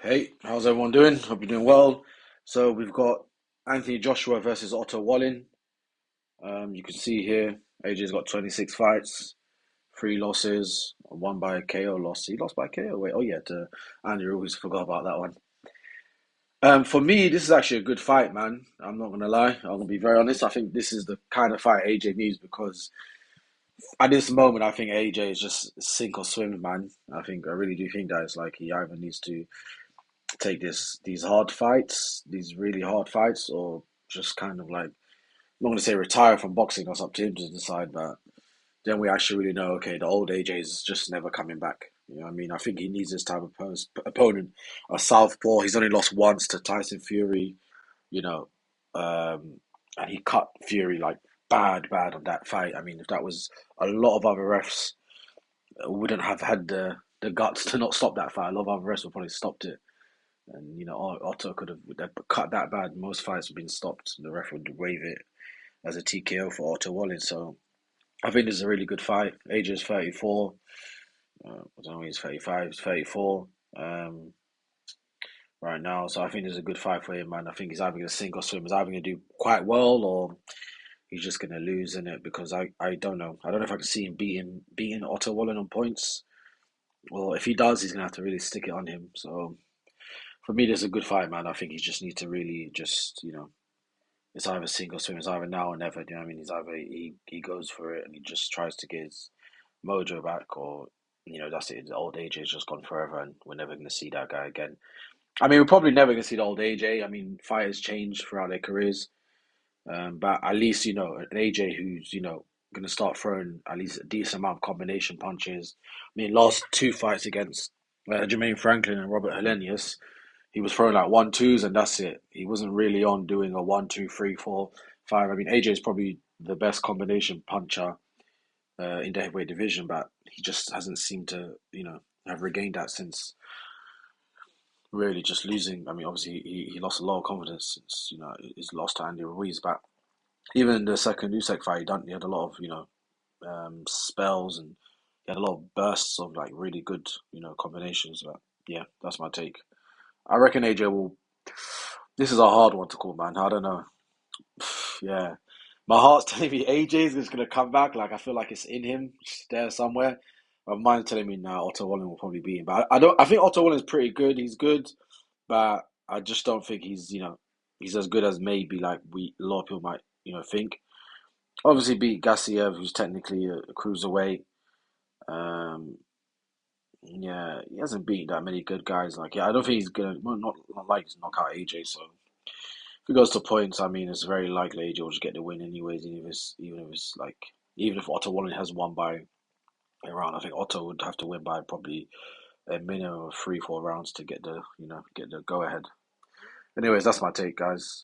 Hey, how's everyone doing? Hope you're doing well. So we've got Anthony Joshua versus Otto Wallin. You can see here, AJ's got 26 fights, three losses, one by KO loss. He lost by KO. Wait, oh yeah, to Andy Ruiz. Forgot about that one. For me, this is actually a good fight, man. I'm not gonna lie. I'm gonna be very honest. I think this is the kind of fight AJ needs because at this moment, I think AJ is just sink or swim, man. I really do think that it's like he either needs to take these hard fights, these really hard fights, or just kind of like I'm not going to say retire from boxing. That's up to him to decide. But then we actually really know, okay, the old AJ is just never coming back. You know what I mean? I think he needs this type of opponent, a southpaw. He's only lost once to Tyson Fury, you know, um, and he cut Fury like bad on that fight. I mean, if that was a lot of other refs wouldn't have had the guts to not stop that fight. A lot of other refs would probably stopped it. And Otto could have cut that bad. Most fights have been stopped. The ref would wave it as a TKO for Otto Wallin. So I think this is a really good fight. Age is 34. I don't know, he's 35. He's 34 right now. So I think this is a good fight for him, man. I think he's either going to sink or swim. He's either going to do quite well or he's just going to lose in it because I don't know. I don't know if I can see him beating Otto Wallin on points. Well, if he does, he's going to have to really stick it on him. So for me, this is a good fight, man. I think he just needs to really just, it's either sink or swim. It's either now or never. Do you know what I mean? He's either he goes for it and he just tries to get his mojo back, or that's it. The old AJ has just gone forever, and we're never going to see that guy again. I mean, we're probably never going to see the old AJ. I mean, fighters change throughout their careers, but at least an AJ who's going to start throwing at least a decent amount of combination punches. I mean, last two fights against Jermaine Franklin and Robert Helenius, he was throwing like 1-2s and that's it. He wasn't really on doing a 1, 2, 3, 4, 5. I mean, AJ is probably the best combination puncher in the heavyweight division, but he just hasn't seemed to, have regained that since really just losing. I mean, obviously he lost a lot of confidence since his loss to Andy Ruiz, but even in the second Usyk fight, he had a lot of spells and he had a lot of bursts of like really good combinations. But yeah, that's my take. I reckon AJ will. This is a hard one to call, man. I don't know. Yeah, my heart's telling me AJ is gonna come back. Like I feel like it's in him, it's there somewhere. But mine's telling me now Otto Wallin will probably beat him. But I don't. I think Otto Wallin's pretty good. He's good, but I just don't think he's as good as maybe like a lot of people might think. Obviously beat Gassiev, who's technically a cruiserweight. Um, yeah, he hasn't beat that many good guys. Like, yeah, I don't think he's gonna not like to knock out AJ. So if it goes to points, I mean, it's very likely AJ will just get the win anyways. Even if Otto Wallin has won by a round, I think Otto would have to win by probably a minimum of 3, 4 rounds to get the go ahead. Anyways, that's my take, guys.